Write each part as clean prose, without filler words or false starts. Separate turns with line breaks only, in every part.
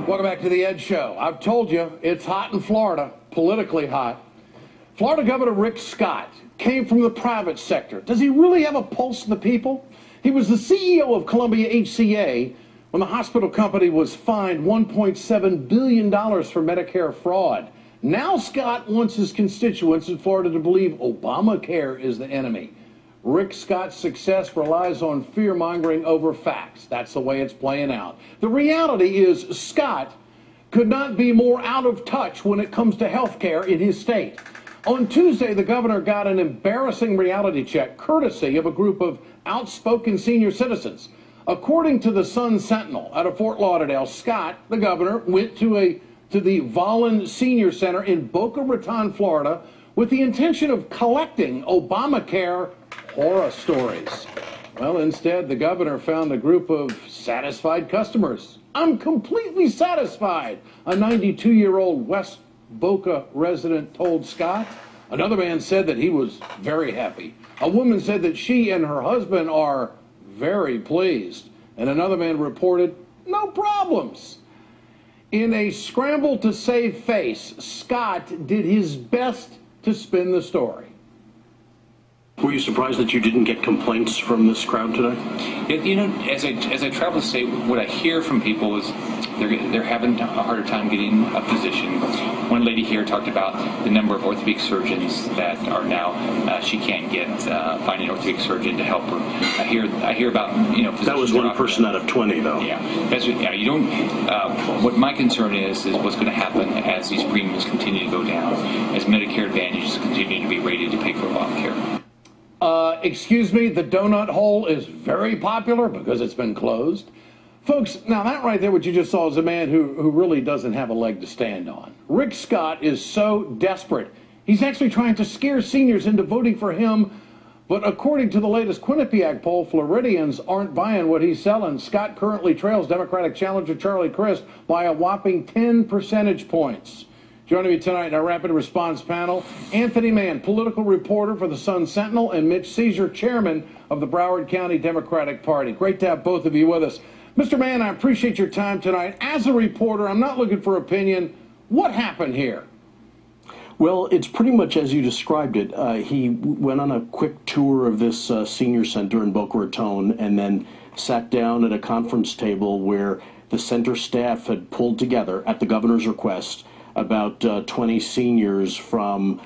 Welcome back to the Ed Show. I've told you, it's hot in Florida, politically hot. Florida Governor Rick Scott came from the private sector. Does he really have a pulse of the people? He was the CEO of Columbia HCA when the hospital company was fined $1.7 billion for Medicare fraud. Now Scott wants his constituents in Florida to believe Obamacare is the enemy. Rick Scott's success relies on fear-mongering over facts. That's the way it's playing out. The reality is Scott could not be more out of touch when it comes to health care in his state. On Tuesday, the governor got an embarrassing reality check courtesy of a group of outspoken senior citizens. According to the Sun-Sentinel out of Fort Lauderdale, Scott, the governor, went to the Vollen Senior Center in Boca Raton, Florida, with the intention of collecting Obamacare horror stories. Well, instead, the governor found a group of satisfied customers. I'm completely satisfied, a 92-year-old West Boca resident told Scott. Another man said that he was very happy. A woman said that she and her husband are very pleased. And another man reported, no problems. In a scramble to save face, Scott did his best to spin the story.
Were you surprised that you didn't get complaints from this crowd today?
You know, as I travel the state, what I hear from people is they're having a harder time getting a physician. One lady here talked about the number of orthopedic surgeons that are now she can't get find an orthopedic surgeon to help her. I hear about
that was one person out of 20 though.
Yeah, you don't. What my concern is what's going to happen as these premiums continue to go down, as Medicare Advantage continue to be rated to pay for Obamacare.
Excuse me, the donut hole is very popular because it's been closed. Folks, now that right there, what you just saw is a man who really doesn't have a leg to stand on. Rick Scott is so desperate. He's actually trying to scare seniors into voting for him. But according to the latest Quinnipiac poll, Floridians aren't buying what he's selling. Scott currently trails Democratic challenger Charlie Crist by a whopping 10 percentage points. Joining me tonight in our rapid response panel, Anthony Mann, political reporter for the Sun-Sentinel, and Mitch Ceasar, chairman of the Broward County Democratic Party. Great to have both of you with us. Mr. Mann, I appreciate your time tonight. As a reporter, I'm not looking for opinion. What happened here?
Well, it's pretty much as you described it. He went on a quick tour of this senior center in Boca Raton and then sat down at a conference table where the center staff had pulled together, at the governor's request, about 20 seniors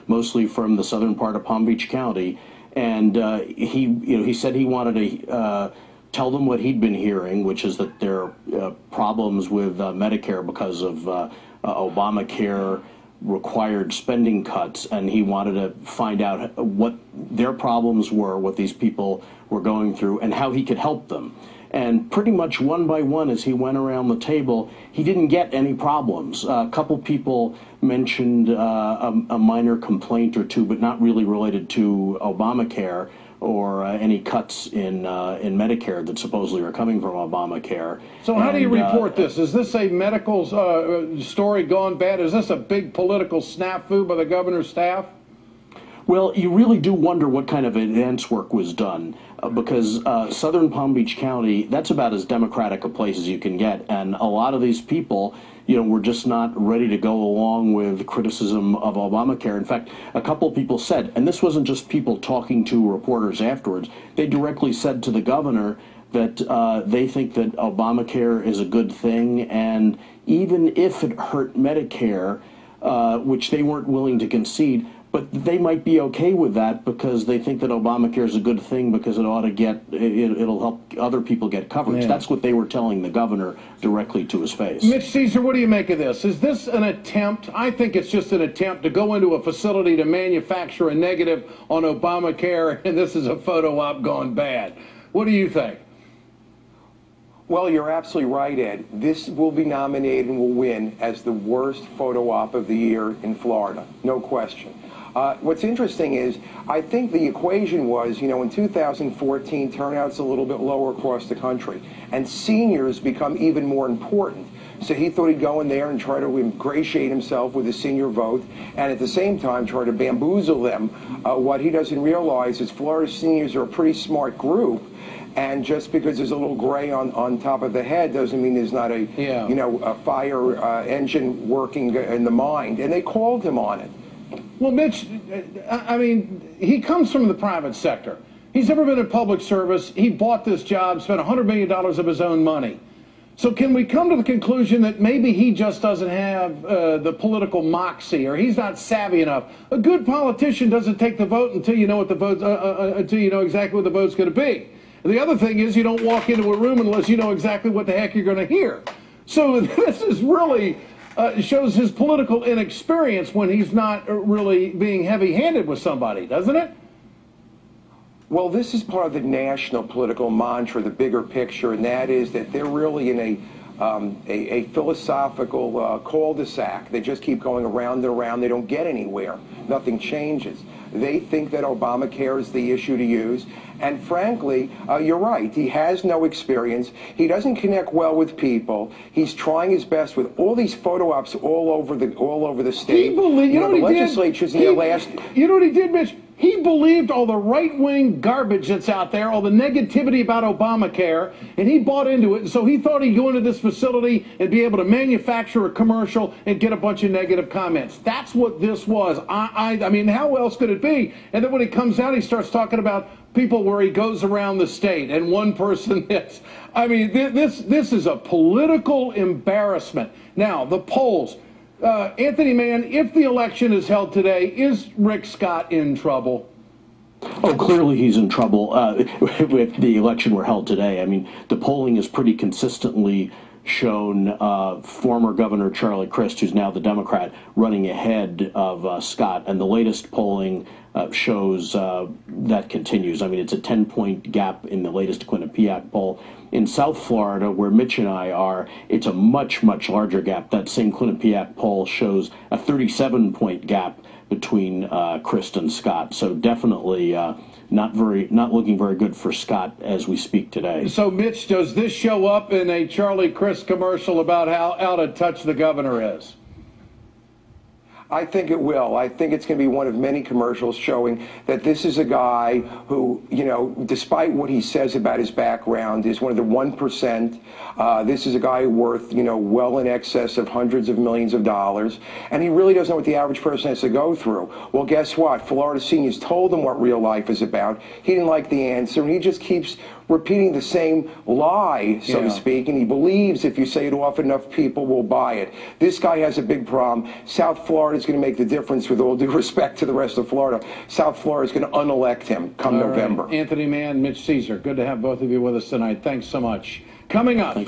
mostly from the southern part of Palm Beach County, and he said he wanted to tell them what he'd been hearing, which is that there are problems with Medicare because of Obamacare required spending cuts, and he wanted to find out what their problems were, what these people were going through, and how he could help them. And pretty much one by one, as he went around the table, he didn't get any problems. A couple people mentioned a minor complaint or two, but not really related to Obamacare or any cuts in Medicare that supposedly are coming from Obamacare.
So how do you report this? Is this a medical story gone bad? Is this a big political snafu by the governor's staff?
Well, you really do wonder what kind of advance work was done, because southern Palm Beach County, that's about as democratic a place as you can get, and a lot of these people, were just not ready to go along with criticism of Obamacare. In fact, a couple people said, and this wasn't just people talking to reporters afterwards, they directly said to the governor that they think that Obamacare is a good thing, and even if it hurt Medicare, which they weren't willing to concede, but they might be okay with that because they think that Obamacare is a good thing because it'll help other people get coverage. Yeah. That's what they were telling the governor directly to his face.
Mitch Ceasar, what do you make of this? Is this an attempt? I think it's just an attempt to go into a facility to manufacture a negative on Obamacare, and this is a photo op gone bad. What do you think?
Well, you're absolutely right, Ed. This will be nominated and will win as the worst photo op of the year in Florida, no question. What's interesting is, I think the equation was, in 2014, turnout's a little bit lower across the country, and seniors become even more important. So he thought he'd go in there and try to ingratiate himself with the senior vote, and at the same time try to bamboozle them. What he doesn't realize is Florida seniors are a pretty smart group, And just because there's a little gray on top of the head doesn't mean there's not a, you know, a fire engine working in the mind. And they called him on it.
Well, Mitch, I mean, he comes from the private sector. He's never been in public service. He bought this job, spent $100 million of his own money. So can we come to the conclusion that maybe he just doesn't have the political moxie, or he's not savvy enough? A good politician doesn't take the vote until you know what the vote, until you know exactly what the vote's going to be. And the other thing is, you don't walk into a room unless you know exactly what the heck you're going to hear. So this is really shows his political inexperience when he's not really being heavy-handed with somebody, doesn't it?
Well, this is part of the national political mantra, the bigger picture, and that is that they're really in a philosophical cul-de-sac. They just keep going around and around. They don't get anywhere. Nothing changes. They think that Obamacare is the issue to use. And frankly, you're right. He has no experience. He doesn't connect well with people. He's trying his best with all these photo ops all over the state.
He believed, you know what he
legislatures
did?
in their last.
You know what he did, Mitch? He believed all the right-wing garbage that's out there, all the negativity about Obamacare, and he bought into it. And so he thought he'd go into this facility and be able to manufacture a commercial and get a bunch of negative comments. That's what this was. I mean, how else could it be? And then when he comes out, he starts talking about people where he goes around the state and one person hits. I mean, this is a political embarrassment. Now, the polls. Anthony Mann, if the election is held today, is Rick Scott in trouble?
Oh, clearly he's in trouble if the election were held today. I mean, the polling has pretty consistently shown former Governor Charlie Crist, who's now the Democrat, running ahead of Scott. And the latest polling shows that continues. I mean, it's a 10-point gap in the latest Quinnipiac poll. In South Florida, where Mitch and I are, it's a much, much larger gap. That same Quinnipiac poll shows a 37-point gap between Crist and Scott. So definitely not looking very good for Scott as we speak today.
So, Mitch, does this show up in a Charlie Crist commercial about how out of touch the governor is?
I think it will. I think it's going to be one of many commercials showing that this is a guy who, you know, despite what he says about his background, is one of the 1%. This is a guy worth, you know, well in excess of hundreds of millions of dollars. And he really doesn't know what the average person has to go through. Well, guess what? Florida seniors told him what real life is about. He didn't like the answer, and he just keeps repeating the same lie, so to speak, and he believes if you say it often enough, people will buy it. This guy has a big problem. South Florida is going to make the difference, with all due respect to the rest of Florida. South Florida is going to unelect him come November.
Anthony Mann, Mitch Ceasar, good to have both of you with us tonight. Thanks so much. Coming up.